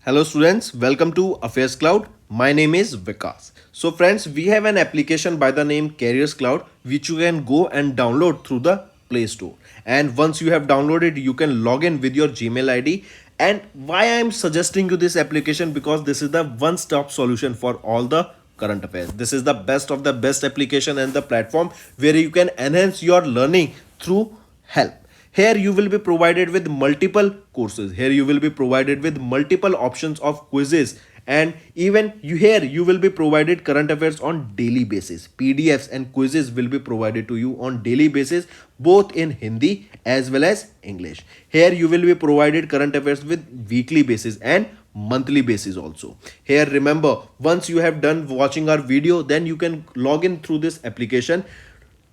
Hello students, welcome to Affairscloud. My name is Vikas. So friends, we have an application by the name Careers Cloud which you can go and download through the Play Store. And once you have downloaded, you can log in with your Gmail ID. And why I am suggesting you this application, because this is the one-stop solution for all the current affairs. This is the best of the best application and the platform where you can enhance your learning through help. Here you will be provided with multiple courses. Here you will be provided with multiple options of quizzes, and even you will be provided current affairs on daily basis. PDFs and quizzes will be provided to you on daily basis, both in Hindi as well as English. Here you will be provided current affairs with weekly basis and monthly basis also. Here remember, once you have done watching our video, then you can log in through this application,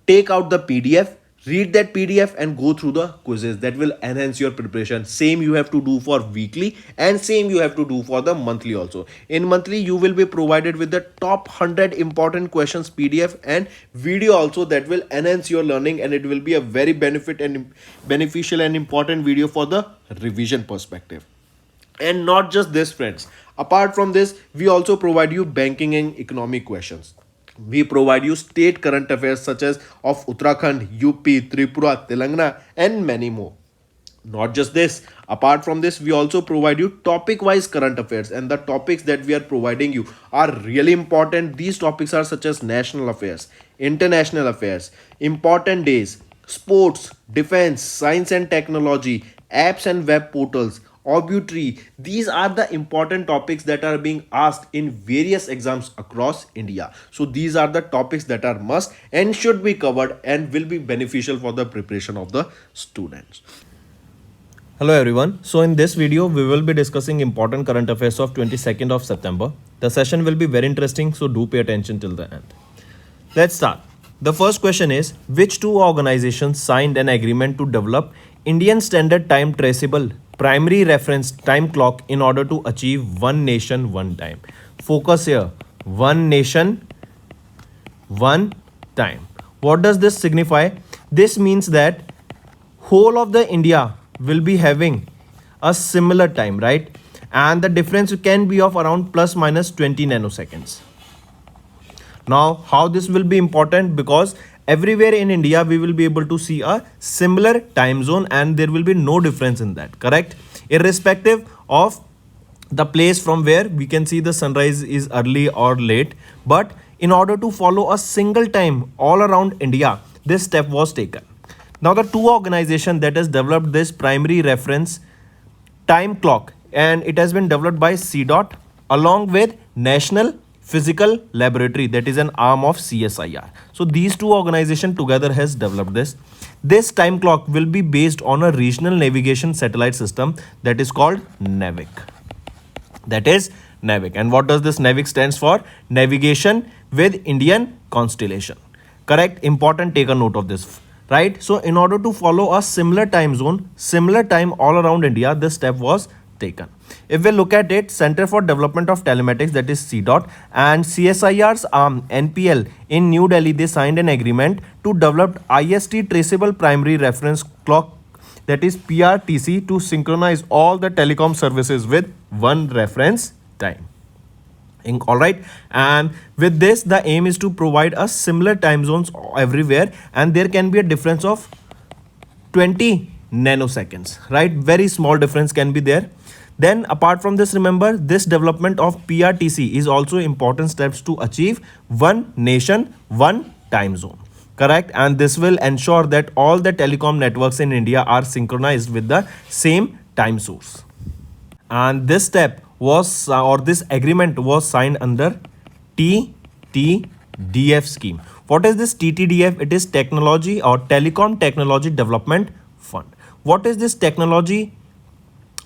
take out the PDF, read that PDF and go through the quizzes. That will enhance your preparation. Same you have to do for weekly and same you have to do for the monthly also. In monthly you will be provided with the top 100 important questions PDF and video also, that will enhance your learning, and it will be a very beneficial and important video for the revision perspective. And not just this friends, apart from this we also provide you banking and economic questions. We provide you state current affairs such as of Uttarakhand, UP, Tripura, Telangana, and many more. Not just this, apart from this, we also provide you topic wise current affairs, and the topics that we are providing you are really important. These topics are such as national affairs, international affairs, important days, sports, defense, science and technology, apps and web portals, obituary. These are the important topics that are being asked in various exams across India. So these are the topics that are must and should be covered and will be beneficial for the preparation of the students. Hello everyone. So in this video, we will be discussing important current affairs of 22nd of September. The session will be very interesting, so do pay attention till the end. Let's start. The first question is, which two organizations signed an agreement to develop Indian Standard Time Traceable Primary Reference Time Clock in order to achieve one nation, one time? Focus here. One nation, one time. What does this signify? This means that whole of the India will be having a similar time, right? And the difference can be of around plus minus 20 nanoseconds. Now, how this will be important? Because everywhere in India, we will be able to see a similar time zone and there will be no difference in that, correct? Irrespective of the place from where we can see the sunrise is early or late. But in order to follow a single time all around India, this step was taken. Now, the two organizations that has developed this primary reference time clock, and it has been developed by CDOT along with National Physical Laboratory, that is an arm of CSIR. So these two organizations together has developed this. This time clock will be based on a regional navigation satellite system that is called NAVIC. That is NAVIC. And what does this NAVIC stands for? Navigation with Indian Constellation. Correct? Important, take a note of this. Right? So in order to follow a similar time zone, similar time all around India, this step was taken. If we look at it, Center for Development of Telematics, that is CDOT, and CSIR's arm NPL in New Delhi, they signed an agreement to develop IST Traceable Primary Reference Clock, that is PRTC, to synchronize all the telecom services with one reference time. All right, and with this the aim is to provide a similar time zones everywhere, and there can be a difference of 20 nanoseconds, right? Very small difference can be there. Then apart from this, remember, this development of PRTC is also important steps to achieve one nation, one time zone, correct? And this will ensure that all the telecom networks in India are synchronized with the same time source. And this step was this agreement was signed under TTDF scheme. What is this TTDF? It is Technology or Telecom Technology Development Fund. What is this technology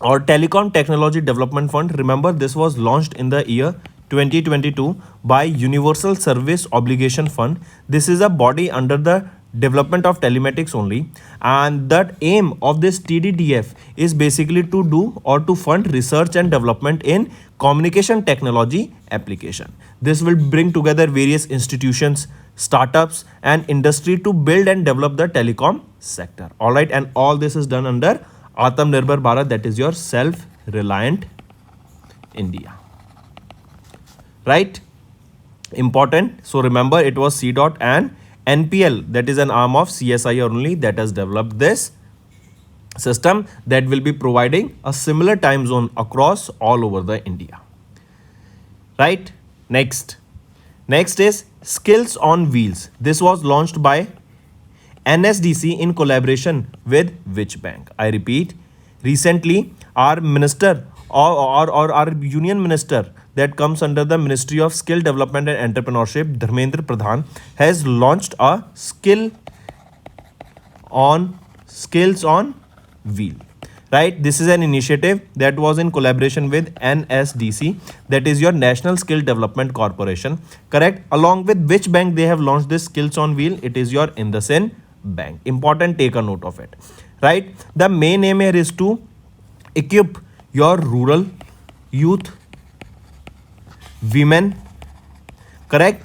or Telecom Technology Development Fund? Remember, this was launched in the year 2022 by Universal Service Obligation Fund. This is a body under the development of telematics only, and that aim of this TDDF is basically to do or to fund research and development in communication technology application. This will bring together various institutions, startups and industry to build and develop the telecom sector. All right, and all this is done under Atmanirbhar Bharat, that is your self-reliant India. Right? Important. So remember, it was C dot and NPL, that is an arm of CSI only, that has developed this system that will be providing a similar time zone across all over the India. Right? Next is Skills on Wheels. This was launched by NSDC in collaboration with which bank? I repeat, recently our minister or our union minister that comes under the Ministry of Skill Development and Entrepreneurship, Dharmendra Pradhan, has launched a skills on wheel. Right? This is an initiative that was in collaboration with NSDC, that is your National Skill Development Corporation. Correct? Along with which bank they have launched this skills on wheel? It is your IndusInd Bank. Important, take a note of it. Right? The main aim here is to equip your rural youth, women, correct,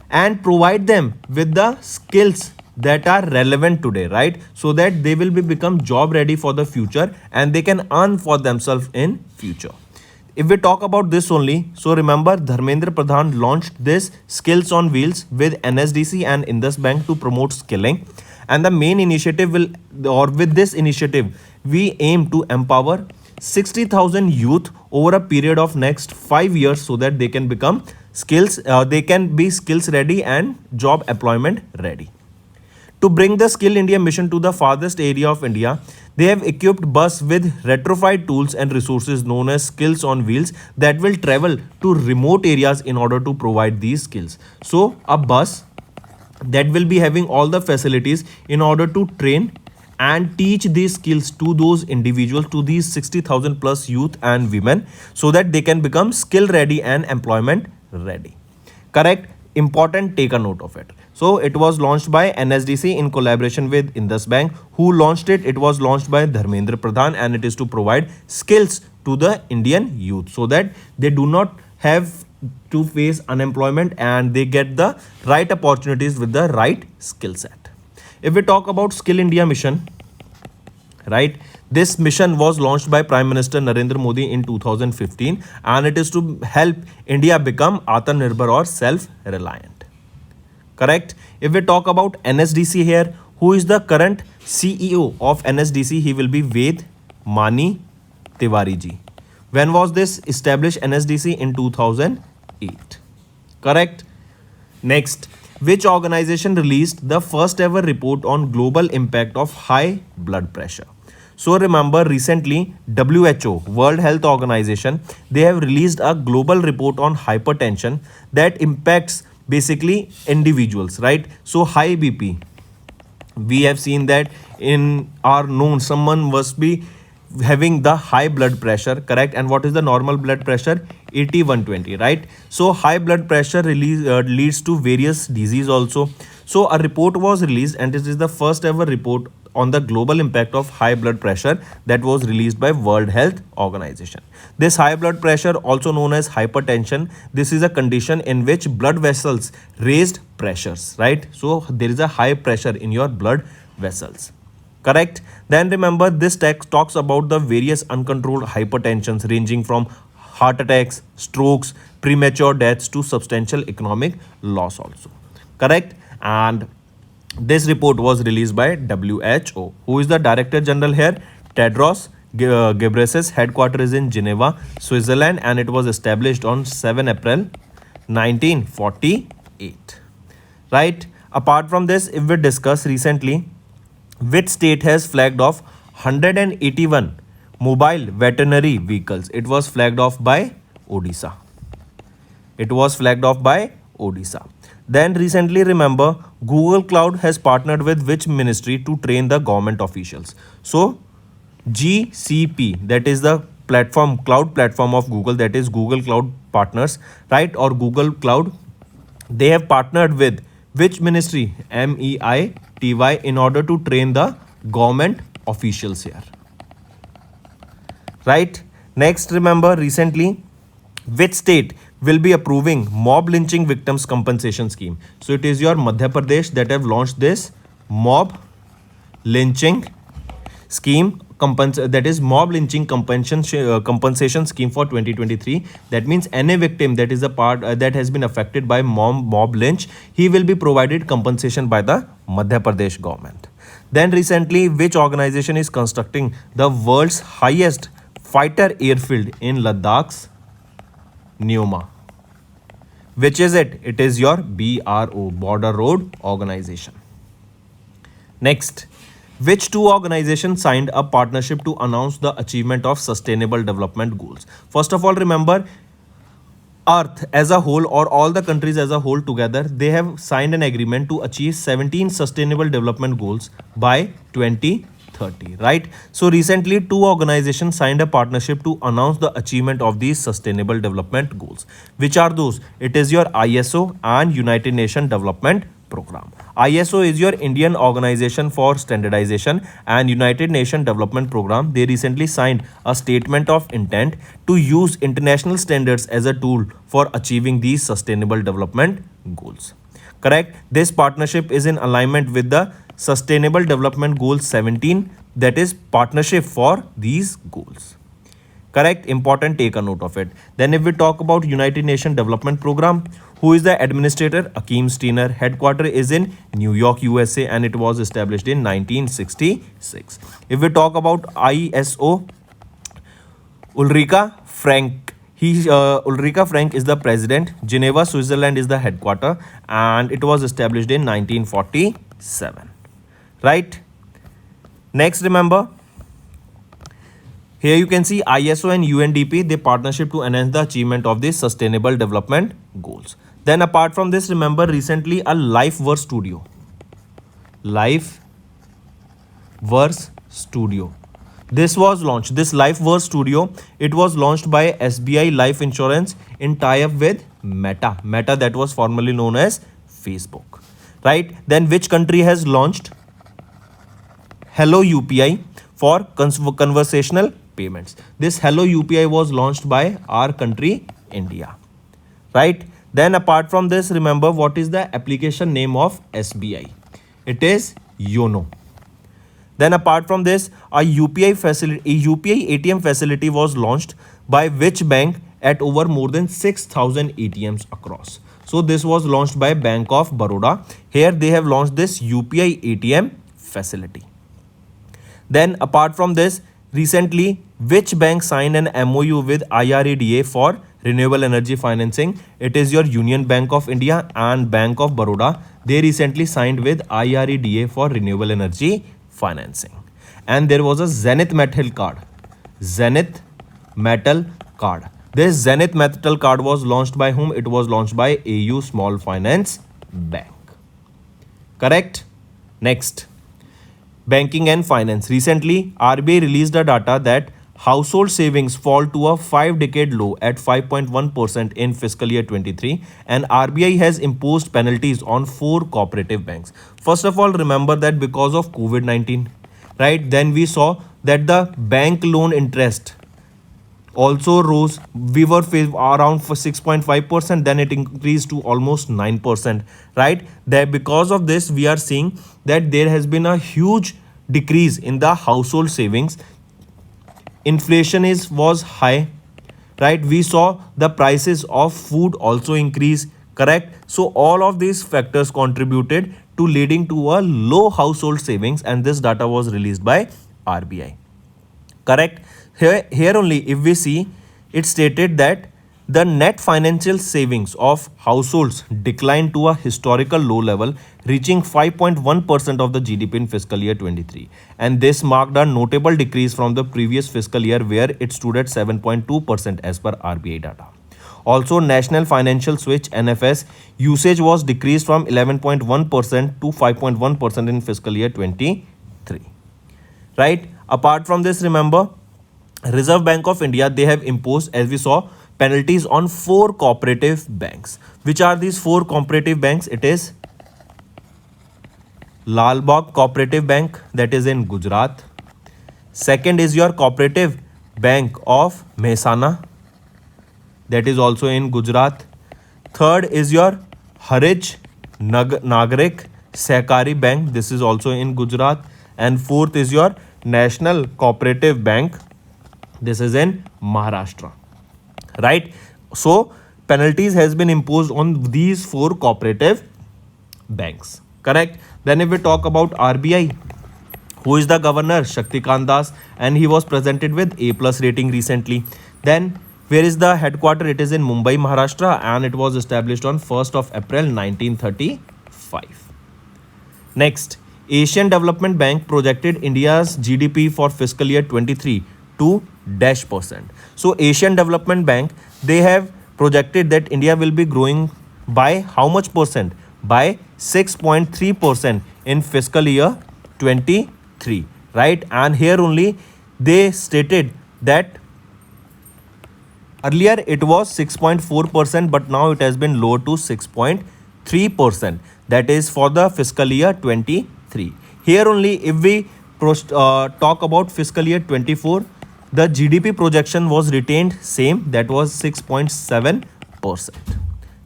and provide them with the skills that are relevant today, right, so that they will become job ready for the future and they can earn for themselves in future. If we talk about this only, so remember, Dharmendra Pradhan launched this skills on wheels with NSDC and Indus Bank to promote skilling, and the main initiative with this initiative we aim to empower 60,000 youth over a period of next 5 years so that they can become they can be skills ready and job employment ready. To bring the Skill India mission to the farthest area of India, they have equipped bus with retrofit tools and resources known as skills on wheels that will travel to remote areas in order to provide these skills. So a bus that will be having all the facilities in order to train and teach these skills to those individuals, to these 60,000 plus youth and women, so that they can become skill ready and employment ready. Correct? Important, take a note of it. So it was launched by NSDC in collaboration with Indus Bank. Who launched it? It was launched by Dharmendra Pradhan, and it is to provide skills to the Indian youth so that they do not have to face unemployment and they get the right opportunities with the right skill set. If we talk about Skill India mission, right, this mission was launched by Prime Minister Narendra Modi in 2015, and it is to help India become Atmanirbhar or self-reliant. Correct? If we talk about NSDC here, who is the current CEO of NSDC? He will be Ved Mani Tiwari ji. When was this established? NSDC in 2008. Correct? Next, which organization released the first ever report on global impact of high blood pressure? So remember, recently WHO, World Health Organization, they have released a global report on hypertension that impacts basically individuals, right? So high BP, we have seen that in our known someone must be having the high blood pressure, correct? And what is the normal blood pressure? 80/120, right? So high blood pressure leads to various disease also. So a report was released, and this is the first ever report on the global impact of high blood pressure that was released by World Health Organization. This high blood pressure, also known as hypertension, this is a condition in which blood vessels raised pressures, right? So there is a high pressure in your blood vessels. Correct? Then remember, this text talks about the various uncontrolled hypertensions ranging from heart attacks, strokes, premature deaths to substantial economic loss also. Correct? And this report was released by WHO. Who is the Director General here? Tedros Ghebreyesus. Headquarters is in Geneva, Switzerland, and it was established on 7 April 1948. Right? Apart from this, if we discuss recently, which state has flagged off 181 mobile veterinary vehicles? It was flagged off by Odisha. It was flagged off by Odisha. Then recently, remember, Google Cloud has partnered with which ministry to train the government officials? So GCP, that is the platform, cloud platform of Google, that is Google Cloud Partners, right? Or Google Cloud, they have partnered with which ministry? MEITY, in order to train the government officials here. Right? Next, remember, recently, which state will be approving mob lynching victims compensation scheme? So it is your Madhya Pradesh that have launched this mob lynching scheme that is mob lynching compensation scheme for 2023. That means any victim that is a part that has been affected by mob lynch, he will be provided compensation by the Madhya Pradesh government. Then recently, which organization is constructing the world's highest fighter airfield in Ladakh's Neoma? Which is it? It is your BRO, Border Road Organization. Next, which two organizations signed a partnership to announce the achievement of sustainable development goals? First of all, remember, Earth as a whole, or all the countries as a whole together, they have signed an agreement to achieve 17 sustainable development goals by 2030, right? So recently, two organizations signed a partnership to announce the achievement of these sustainable development goals. Which are those? It is your ISO and United Nations Development Program. ISO is your Indian Organization for Standardization, and United Nations Development Program, they recently signed a statement of intent to use international standards as a tool for achieving these sustainable development goals. Correct? This partnership is in alignment with the Sustainable Development Goal 17, that is partnership for these goals. Correct? Important, take a note of it. Then if we talk about United Nations Development Program, who is the administrator? Akim Steiner. Headquarter is in New York, USA, and it was established in 1966. If we talk about ISO, Ulrika Frank. Ulrika Frank is the president. Geneva, Switzerland is the headquarter, and it was established in 1947. Right? Next, remember, here you can see ISO and UNDP, they partnership to enhance the achievement of these sustainable development goals. Then apart from this, remember recently a Life Verse Studio. Life Verse Studio. This was launched. This Life Verse Studio, it was launched by SBI Life Insurance in tie-up with Meta. Meta, that was formerly known as Facebook. Right? Then which country has launched Hello UPI for conversational payments? This Hello UPI was launched by our country, India. Right? Then apart from this, remember what is the application name of SBI? It is YONO. Then apart from this, a UPI ATM facility was launched by which bank at over more than 6,000 ATMs across? So this was launched by Bank of Baroda. Here they have launched this UPI ATM facility. Then apart from this, recently, which bank signed an MOU with IRADA for renewable energy financing? It is your Union Bank of India and Bank of Baroda. They recently signed with IRADA for renewable energy financing. And there was a Zenith Metal card. Zenith Metal card. This Zenith Metal card was launched by whom? It was launched by AU Small Finance Bank. Correct? Next. Banking and finance. Recently, RBI released the data that household savings fall to a 5-decade low at 5.1% in fiscal year 23, and RBI has imposed penalties on 4 cooperative banks. First of all, remember that because of COVID-19, right, then we saw that the bank loan interest also rose. We were around for 6.5%, then it increased to almost 9%, right? That because of this, we are seeing that there has been a huge decrease in the household savings. Inflation was high, right? We saw the prices of food also increase, correct? So all of these factors contributed to leading to a low household savings, and this data was released by RBI. Correct? Here only, if we see, it stated that the net financial savings of households declined to a historical low level, reaching 5.1% of the GDP in fiscal year 23. And this marked a notable decrease from the previous fiscal year, where it stood at 7.2% as per RBI data. Also, National Financial Switch NFS usage was decreased from 11.1% to 5.1% in fiscal year 23. Right? Apart from this, remember, Reserve Bank of India, they have imposed, as we saw, penalties on 4 cooperative banks. Which are these 4 cooperative banks? It is Lal Bagh Cooperative Bank, that is in Gujarat. Second is your Cooperative Bank of Mehsana, that is also in Gujarat. Third is your Harij Nagarik Sehkari Bank, this is also in Gujarat. And fourth is your National Cooperative Bank. This is in Maharashtra, right? So penalties has been imposed on these 4 cooperative banks, correct? Then if we talk about RBI, who is the governor? Shaktikant Das, and he was presented with A plus rating recently. Then where is the headquarter? It is in Mumbai, Maharashtra, and it was established on 1st of April 1935. Next, Asian Development Bank projected India's GDP for fiscal year 23 to dash percent. So Asian Development Bank, they have projected that India will be growing by how much percent? By 6.3% in fiscal year 23, right? And here only they stated that earlier it was 6.4%, but now it has been lowered to 6.3%. That is for the fiscal year 23. Here only if we talk about fiscal year 24, the GDP projection was retained same, that was 6.7%.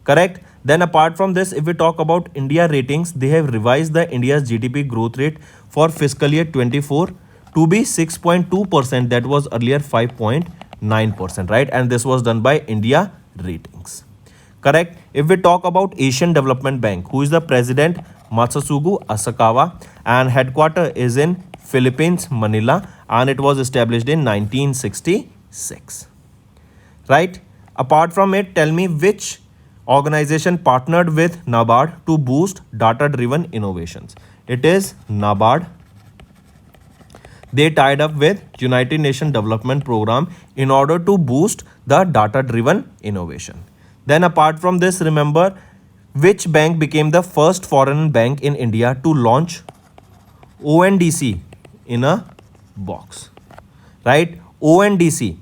Correct? Then apart from this, if we talk about India ratings, they have revised the India's GDP growth rate for fiscal year 24 to be 6.2%. That was earlier 5.9%, right? And this was done by India ratings. Correct? If we talk about Asian Development Bank, who is the president? Masatsugu Asakawa, and headquarter is in Philippines, Manila, and it was established in 1966. Right? Apart from it, tell me which organization partnered with NABARD to boost data-driven innovations. It is NABARD. They tied up with United Nations Development Program in order to boost the data-driven innovation. Then apart from this, remember which bank became the first foreign bank in India to launch ONDC in a box, right? ONDC.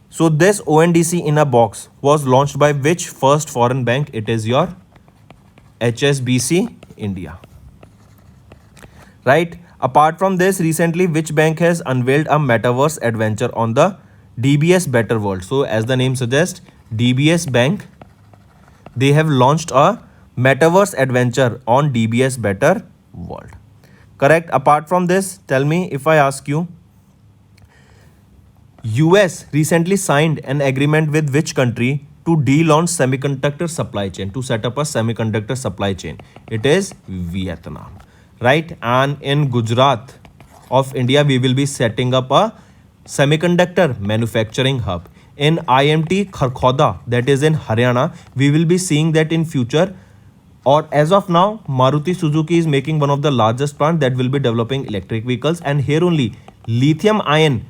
So this ONDC in a box was launched by which first foreign bank? It is your HSBC India, right? Apart from this, recently which bank has unveiled a metaverse adventure on the DBS Better World? So as the name suggests, DBS Bank, they have launched a metaverse adventure on DBS Better World. Correct? Apart from this, tell me if I ask you, US recently signed an agreement with which country to de-launch semiconductor supply chain, to set up a semiconductor supply chain? It is Vietnam, right? And in Gujarat of India, we will be setting up a semiconductor manufacturing hub. In IMT Kharkhoda, that is in Haryana, we will be seeing that in future, or as of now, Maruti Suzuki is making one of the largest plant that will be developing electric vehicles, and here only lithium ion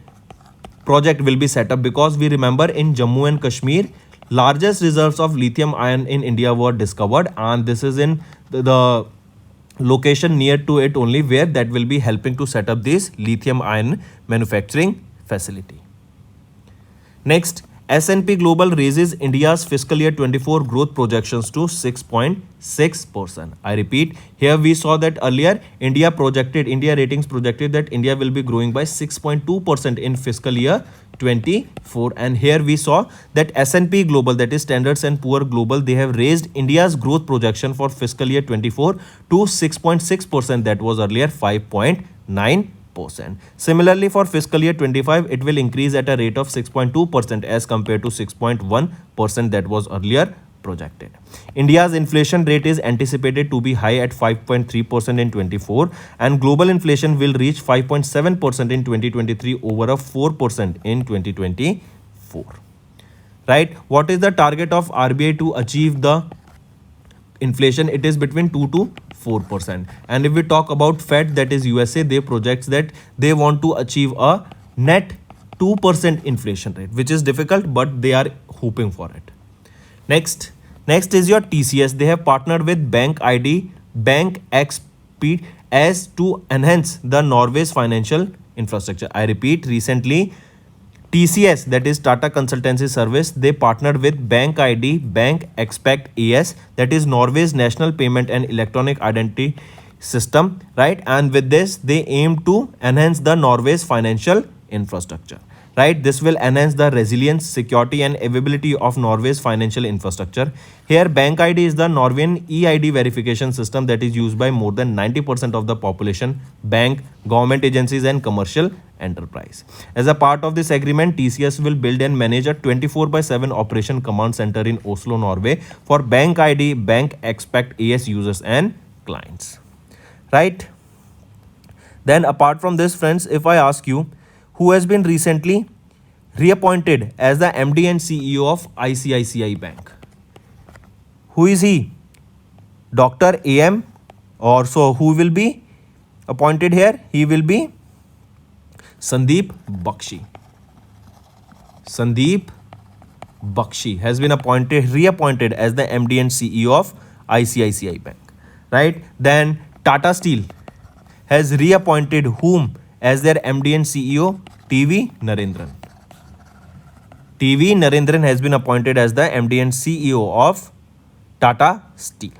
project will be set up, because we remember in Jammu and Kashmir, largest reserves of lithium ion in India were discovered, and this is in the location near to it only, where that will be helping to set up this lithium ion manufacturing facility. Next, S&P Global raises India's fiscal year 24 growth projections to 6.6%. I repeat, here we saw that earlier India ratings projected that India will be growing by 6.2% in fiscal year 24, and here we saw that S&P Global, that is Standards and Poor Global, they have raised India's growth projection for fiscal year 24 to 6.6%. that was earlier 5.9%. Similarly, for fiscal year 25, it will increase at a rate of 6.2% as compared to 6.1% that was earlier projected. India's inflation rate is anticipated to be high at 5.3% in 24, and global inflation will reach 5.7% in 2023 over a 4% in 2024. Right? What is the target of RBI to achieve the inflation? It is between 2 to 4%. And if we talk about Fed, that is USA, they projects that they want to achieve a net 2% inflation rate, which is difficult, but they are hoping for it. Next is your TCS. They have partnered with Bank ID, Bank XP as to enhance the Norway's financial infrastructure. I repeat, recently TCS, that is Tata Consultancy Service, they partnered with Bank ID, Bank Expect AS, that is Norway's national payment and electronic identity system, right? And with this, they aim to enhance the Norway's financial infrastructure. right? This will enhance the resilience, security and availability of Norway's financial infrastructure. Here bank ID is the Norwegian EID verification system that is used by more than 90% of the population, bank, government agencies and commercial enterprise. As a part of this agreement, TCS will build and manage a 24/7 operation command center in Oslo, Norway for bank ID, bank expect AS users and clients, right? Then apart from this, friends, if I ask you, who has been recently reappointed as the MD and CEO of ICICI Bank? Who is he? Dr. AM, or so who will be appointed here? He will be Sandeep Bakshi. Sandeep Bakshi has been reappointed as the MD and CEO of ICICI Bank, right? Then Tata Steel has reappointed whom as their MD and CEO? TV Narendran. TV Narendran has been appointed as the MD and CEO of Tata Steel.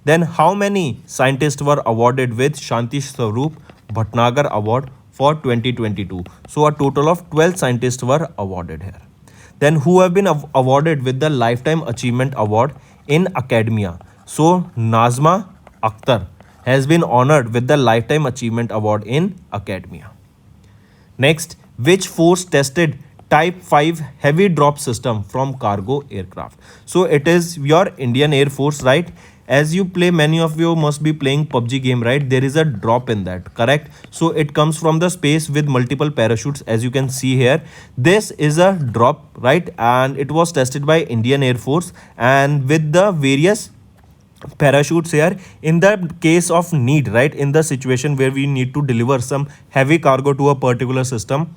Then how many scientists were awarded with Shanti Swarup Bhatnagar Award for 2022? So a total of 12 scientists were awarded here. Then who have been awarded with the Lifetime Achievement Award in Academia? So Nazma Akhtar has been honored with the Lifetime Achievement Award in Academia. Next, which force tested Type 5 heavy drop system from cargo aircraft? So it is your Indian Air Force, right? As you play, many of you must be playing PUBG game, right? There is a drop in that, correct? So it comes from the space with multiple parachutes, as you can see here. This is a drop, right? And it was tested by Indian Air Force, and with the various parachutes here in the case of need, right? In the situation where we need to deliver some heavy cargo to a particular system,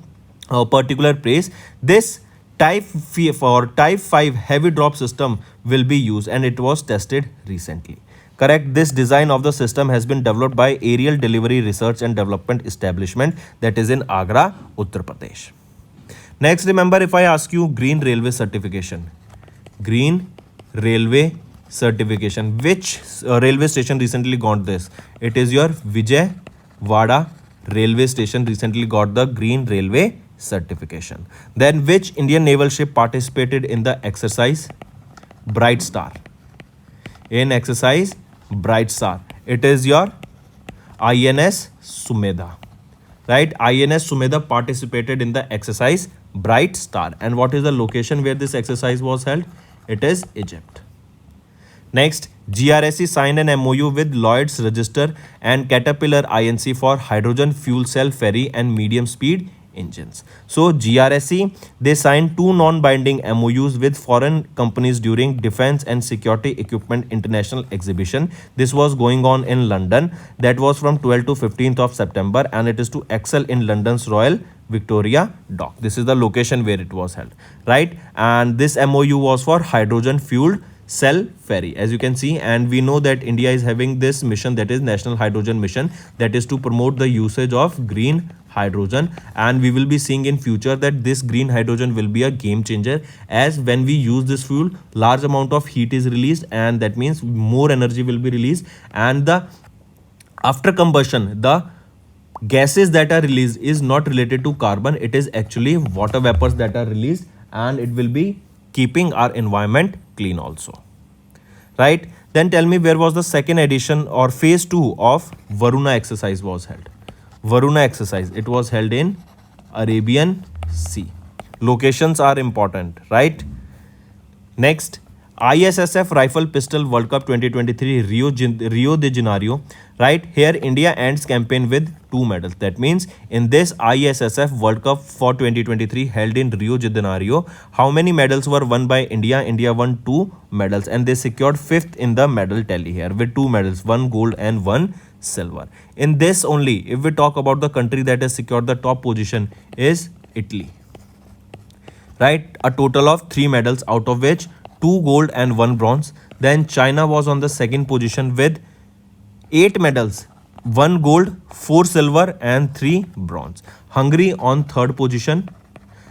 a particular place, this type 5 heavy drop system will be used, and it was tested recently, correct? This design of the system has been developed by Aerial Delivery Research and Development Establishment that is in Agra, Uttar Pradesh. Next, remember, if I ask you Green Railway certification, Green Railway certification, which railway station recently got this? It is your Vijayawada railway station recently got the Green Railway certification. Then which Indian naval ship participated in the exercise Bright Star? In exercise Bright Star, it is your INS Sumedha, right? INS Sumedha participated in the exercise Bright Star. And what is the location where this exercise was held? It is Egypt. Next, GRSE signed an MOU with Lloyd's Register and Caterpillar Inc. for hydrogen fuel cell ferry and medium speed engines. So GRSE, they signed 2 non-binding MOUs with foreign companies during Defense and Security Equipment International Exhibition. This was going on in London. That was from 12th to 15th of September, and it is to excel in London's Royal Victoria Dock. This is the location where it was held, right? And this MOU was for hydrogen fueled cell ferry, as you can see. And we know that India is having this mission, that is National Hydrogen Mission, that is to promote the usage of green hydrogen. And we will be seeing in future that this green hydrogen will be a game changer, as when we use this fuel, large amount of heat is released, and that means more energy will be released. And the after combustion, the gases that are released is not related to carbon, it is actually water vapors that are released, and it will be keeping our environment clean also, right? Then tell me, where was the second edition or phase 2 of Varuna exercise was held? Varuna exercise, it was held in Arabian Sea. Locations are important, right? Next, ISSF Rifle Pistol World Cup 2023 Rio de Janeiro, right? Here India ends campaign with 2 medals. That means in this ISSF World Cup for 2023 held in Rio de Janeiro, how many medals were won by India? India won 2 medals, and they secured 5th in the medal tally here with 2 medals, 1 gold and 1 silver. In this only, if we talk about the country that has secured the top position, is Italy, right? A total of 3 medals, out of which 2 gold and 1 bronze. Then China was on the second position with 8 medals, 1 gold, 4 silver and 3 bronze. Hungary on 3rd position,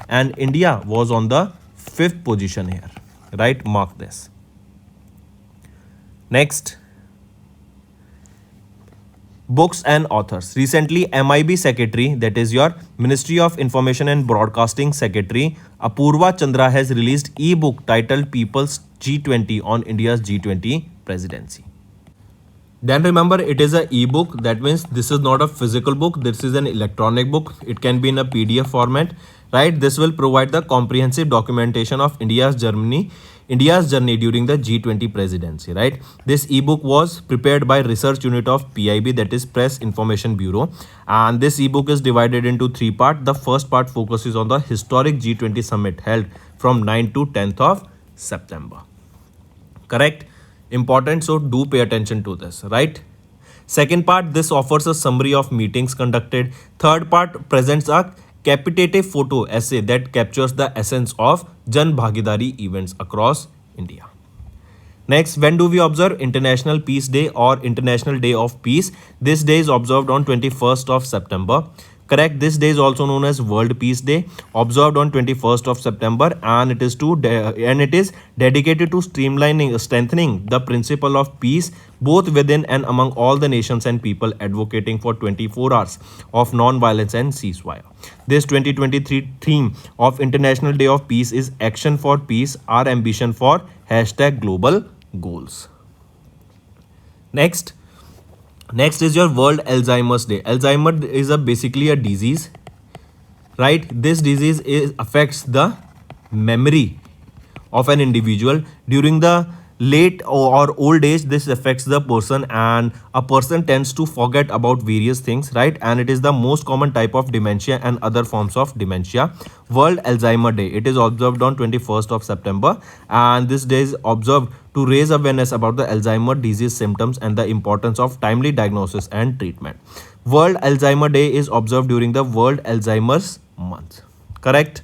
and India was on the 5th position here, right? Mark this. Next, Books and authors. Recently, MIB Secretary, that is your Ministry of Information and Broadcasting Secretary, Apurva Chandra has released e-book titled People's G20 on India's G20 presidency. Then remember, it is a ebook. That means this is not a physical book. This is an electronic book. It can be in a PDF format, right? This will provide the comprehensive documentation of India's journey during the G20 presidency, right? This ebook was prepared by research unit of PIB, that is Press Information Bureau, and this ebook is divided into three parts. The first part focuses on the historic G20 summit held from 9th to 10th of September. Correct? Important, so do pay attention to this, right? Second part, this offers a summary of meetings conducted. Third part presents a capitative photo essay that captures the essence of Jan Bhagidari events across India. Next, when do we observe International Peace Day or International Day of Peace? This day is observed on 21st of September. Correct. This day is also known as World Peace Day, observed on 21st of September, and it is dedicated to strengthening the principle of peace both within and among all the nations and people, advocating for 24 hours of non-violence and ceasefire. This 2023 theme of International Day of Peace is Action for Peace, Our Ambition for #Global Goals. Next is your World Alzheimer's Day. Alzheimer is basically a disease, right? This disease affects the memory of an individual during the late or old age. This affects the person, and a person tends to forget about various things, right? And it is the most common type of dementia and other forms of dementia. World Alzheimer Day, it is observed on 21st of September, and this day is observed to raise awareness about the Alzheimer disease symptoms and the importance of timely diagnosis and treatment. World Alzheimer Day is observed during the World Alzheimer's Month. Correct?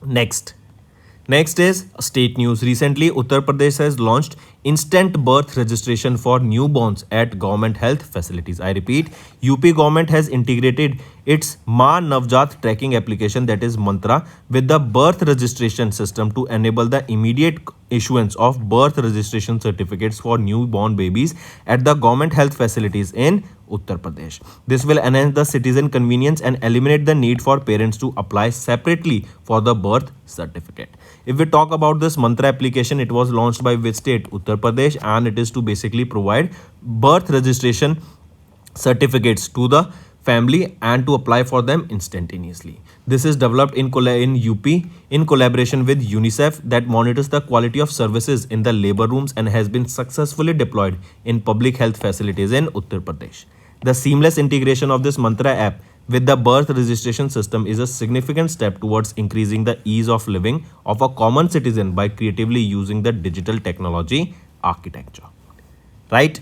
Next is state news. Recently, Uttar Pradesh has launched instant birth registration for newborns at government health facilities. I repeat, UP government has integrated its Ma Navjat tracking application, that is Mantra, with the birth registration system to enable the immediate issuance of birth registration certificates for newborn babies at the government health facilities in Uttar Pradesh. This will enhance the citizen convenience and eliminate the need for parents to apply separately for the birth certificate. If we talk about this Mantra application, it was launched by which state? Uttar Pradesh, and it is to basically provide birth registration certificates to the family and to apply for them instantaneously. This is developed in UP in collaboration with UNICEF, that monitors the quality of services in the labor rooms and has been successfully deployed in public health facilities in Uttar Pradesh. The seamless integration of this Mantra app with the birth registration system is a significant step towards increasing the ease of living of a common citizen by creatively using the digital technology architecture. Right?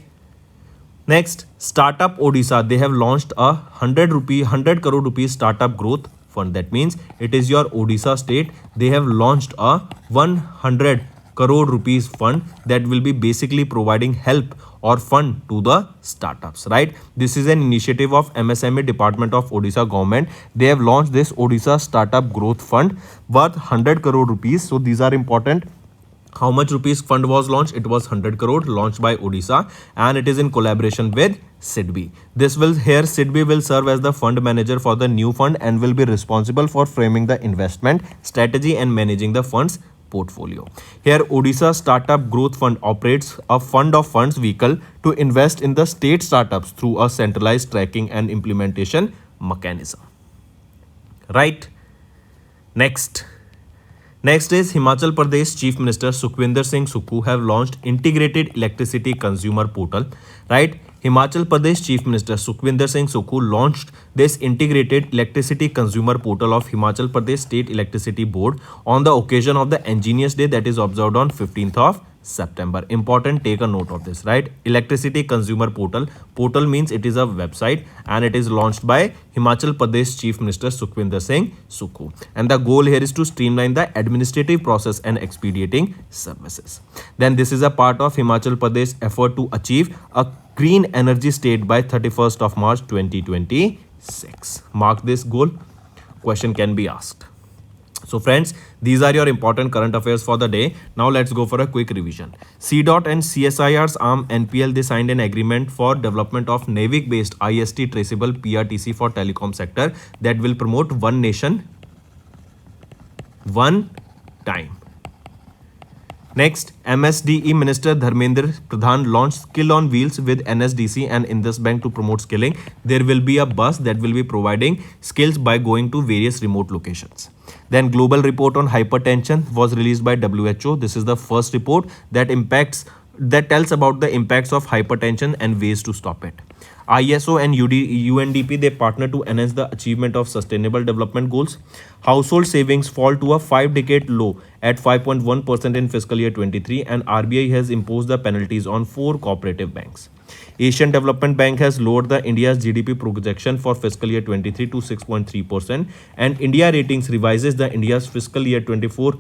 Next, Startup Odisha. They have launched a 100 crore rupees startup growth fund. That means it is your Odisha state. They have launched a 100 crore rupees fund that will be basically providing help or fund to the startups, right? This is an initiative of MSME department of Odisha government. They have launched this Odisha Startup Growth Fund worth 100 crore rupees. So these are important. How much rupees fund was launched? It was 100 crore launched by Odisha, and it is in collaboration with SIDBI. SIDBI will serve as the fund manager for the new fund and will be responsible for framing the investment strategy and managing the funds portfolio. Here, Odisha Startup Growth Fund operates a fund of funds vehicle to invest in the state startups through a centralized tracking and implementation mechanism. Right? Next is Himachal Pradesh Chief Minister Sukhwinder Singh Sukhu have launched Integrated Electricity Consumer Portal. Right? Himachal Pradesh Chief Minister Sukhwinder Singh Sukhu launched this Integrated Electricity Consumer Portal of Himachal Pradesh State Electricity Board on the occasion of the Engineers Day that is observed on 15th of September. Important, take a note of this, right? Electricity Consumer Portal. Portal means it is a website and it is launched by Himachal Pradesh Chief Minister Sukhwinder Singh Sukhu. And the goal here is to streamline the administrative process and expediting services. Then this is a part of Himachal Pradesh effort to achieve a green energy state by 31st of March 2026. Mark this goal. Question can be asked. So friends, These are your important current affairs for the day. Now let's go for a quick revision. CDOT and CSIR's arm NPL, they signed an agreement for development of NAVIC-based IST traceable PRTC for telecom sector that will promote one nation, one time. Next, MSDE Minister Dharmendra Pradhan launched Skill on Wheels with NSDC and Indus Bank to promote skilling. There will be a bus that will be providing skills by going to various remote locations. Then global report on hypertension was released by WHO. This is the first report that tells about the impacts of hypertension and ways to stop it. ISO and UNDP, they partner to enhance the achievement of sustainable development goals. Household savings fall to a 5-decade low at 5.1% in fiscal year 23, and RBI has imposed the penalties on 4 cooperative banks. Asian Development Bank has lowered the India's GDP projection for fiscal year 23 to 6.3%, and India Ratings revises the India's fiscal year 24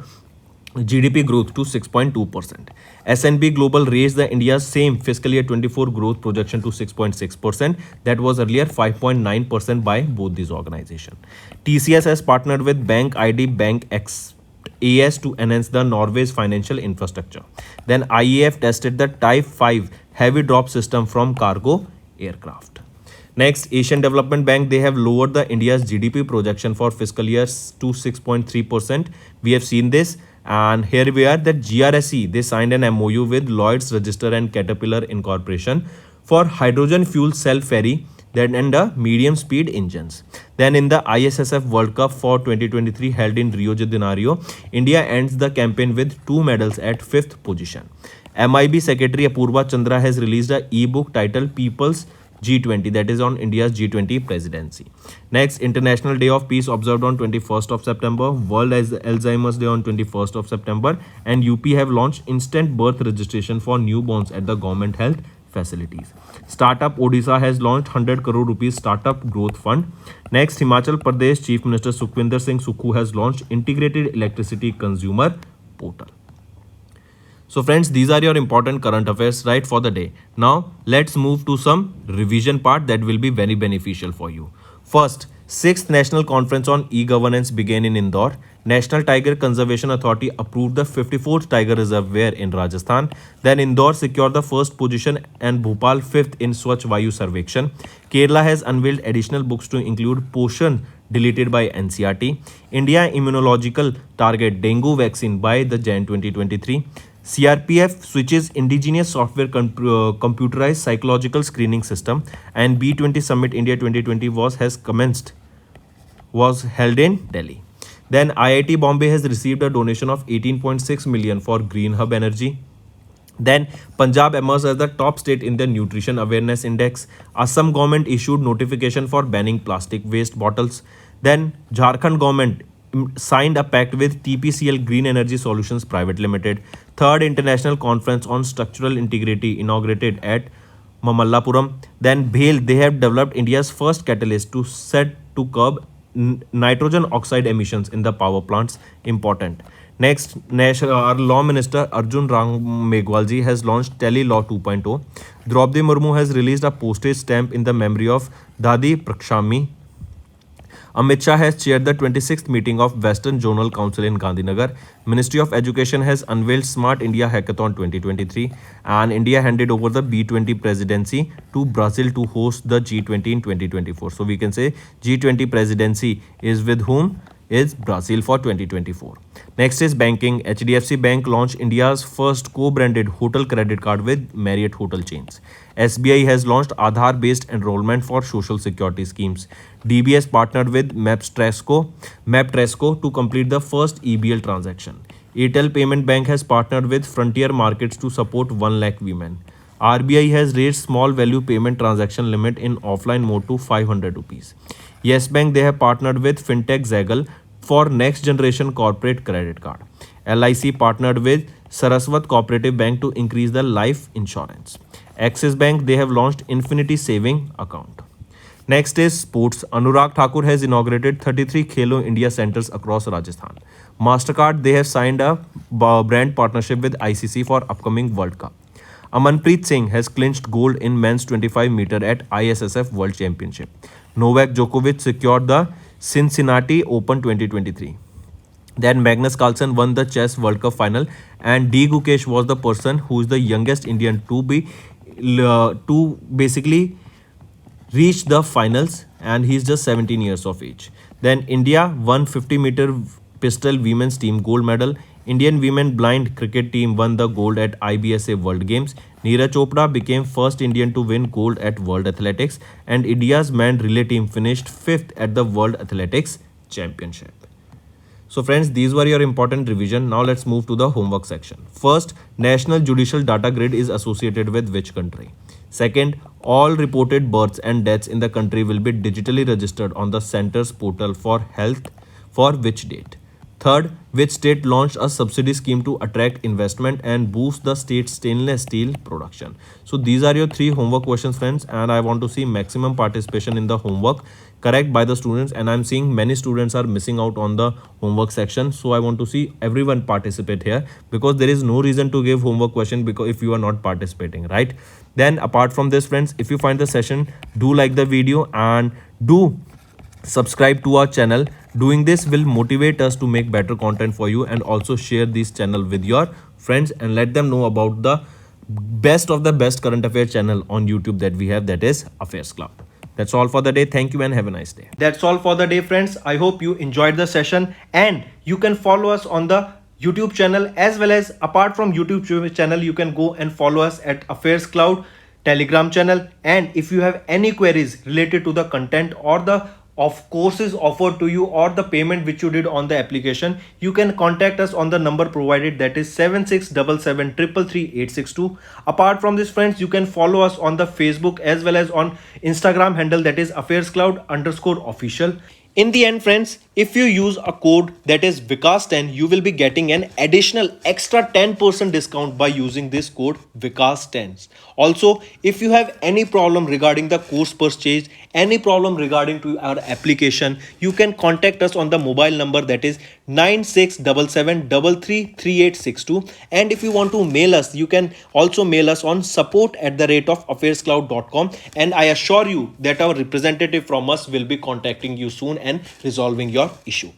GDP growth to 6.2%. S&P Global raised the India's same fiscal year 24 growth projection to 6.6%. That was earlier 5.9% by both these organizations. TCS has partnered with Bank ID Bank X AS to enhance the Norway's financial infrastructure. Then IAF tested the Type 5 heavy drop system from cargo aircraft. Next, Asian Development Bank, they have lowered the India's GDP projection for fiscal years to 6.3%. We have seen this. And here we are that GRSE, they signed an MOU with Lloyd's Register and Caterpillar Incorporation for hydrogen fuel cell ferry and the medium speed engines. Then in the ISSF World Cup for 2023 held in Rio de Janeiro, India ends the campaign with 2 medals at 5th position. MIB Secretary Apurva Chandra has released an e-book titled People's G20, that is on India's G20 presidency. Next, International Day of Peace observed on 21st of September, World Alzheimer's Day on 21st of September, and UP have launched instant birth registration for newborns at the government health facilities. Startup Odisha has launched 100 crore rupees Startup Growth Fund. Next, Himachal Pradesh Chief Minister Sukhwinder Singh Sukhu has launched Integrated Electricity Consumer Portal. So friends, these are your important current affairs right for the day. Now let's move to some revision part that will be very beneficial for you. First, 6th National Conference on E-Governance began in Indore. National Tiger Conservation Authority approved the 54th Tiger Reservoir in Rajasthan. Then Indore secured the first position and Bhopal 5th in Swachh Vayu Sarvekshan. Kerala has unveiled additional books to include Poshan deleted by NCRT. India immunological target dengue vaccine by the Jan 2023. CRPF switches indigenous software computerized psychological screening system, and B20 Summit India 2020 was held in Delhi. Then IIT Bombay has received a donation of 18.6 million for Green Hub Energy. Then Punjab emerged as the top state in the Nutrition Awareness Index. Assam government issued notification for banning plastic waste bottles. Then Jharkhand government signed a pact with TPCL Green Energy Solutions Private Limited. Third International Conference on Structural Integrity inaugurated at Mamallapuram. Then BHEL, they have developed India's first catalyst to curb nitrogen oxide emissions in the power plants. Important. Next, our Law Minister Arjun Ram Meghwalji has launched Tele Law 2.0. Draupadi Murmu has released a postage stamp in the memory of Dadi Prakshami. Amit Shah has chaired the 26th meeting of Western Zonal Council in Gandhinagar. Ministry of Education has unveiled Smart India Hackathon 2023, and India handed over the B20 presidency to Brazil to host the G20 in 2024. So we can say G20 presidency is with whom? Is Brazil for 2024. Next is banking. HDFC Bank launched India's first co-branded hotel credit card with Marriott hotel chains. SBI has launched Aadhaar-based enrollment for social security schemes. DBS partnered with Maptresco to complete the first EBL transaction. Airtel Payment Bank has partnered with Frontier Markets to support 1 lakh women. RBI has raised small value payment transaction limit in offline mode to 500 rupees. Yes Bank, they have partnered with Fintech Zaggle for next generation corporate credit card. LIC partnered with Saraswat Cooperative Bank to increase the life insurance. Axis Bank, they have launched Infinity Saving Account. Next is sports. Anurag Thakur has inaugurated 33 Khelo India centers across Rajasthan. MasterCard, they have signed a brand partnership with ICC for upcoming World Cup. Amanpreet Singh has clinched gold in men's 25 meter at ISSF World Championship. Novak Djokovic secured the Cincinnati Open 2023. Then Magnus Carlsen won the Chess World Cup final, and D. Gukesh was the person who is the youngest Indian to basically reach the finals, and he's just 17 years of age. Then India won 50-meter pistol women's team gold medal. Indian women blind cricket team won the gold at IBSA World Games. Neeraj Chopra became first Indian to win gold at World Athletics, and India's manned relay team finished 5th at the World Athletics Championship. So friends, these were your important revision. Now let's move to the homework section. First, National Judicial Data Grid is associated with which country? Second, all reported births and deaths in the country will be digitally registered on the center's portal for health for which date? Third, which state launched a subsidy scheme to attract investment and boost the state's stainless steel production? So these are your 3 homework questions, friends, and I want to see maximum participation in the homework correct by the students, and I'm seeing many students are missing out on the homework section. So I want to see everyone participate here, because there is no reason to give homework question because if you are not participating, right? Then apart from this, friends, if you find the session, do like the video and do subscribe to our channel. Doing this will motivate us to make better content for you, and also share this channel with your friends and let them know about the best of the best current affairs channel on YouTube that we have, that is Affairscloud. That's all for the day. Thank you and have a nice day. That's all for the day, friends. I hope you enjoyed the session, and you can follow us on the YouTube channel, as well as apart from YouTube channel, you can go and follow us at Affairscloud Telegram channel. And if you have any queries related to the content or the of courses offered to you or the payment which you did on the application, you can contact us on the number provided, that is 7677333862. Apart from this, friends, you can follow us on the Facebook as well as on Instagram handle, that is Affairscloud_official. In the end, friends, if you use a code that is Vikas10, you will be getting an additional extra 10% discount by using this code Vikas10. Also, if you have any problem regarding the course purchase, any problem regarding to our application, you can contact us on the mobile number, that is 9677333862. And if you want to mail us, you can also mail us on support@affairscloud.com, and I assure you that our representative from us will be contacting you soon and resolving your issue.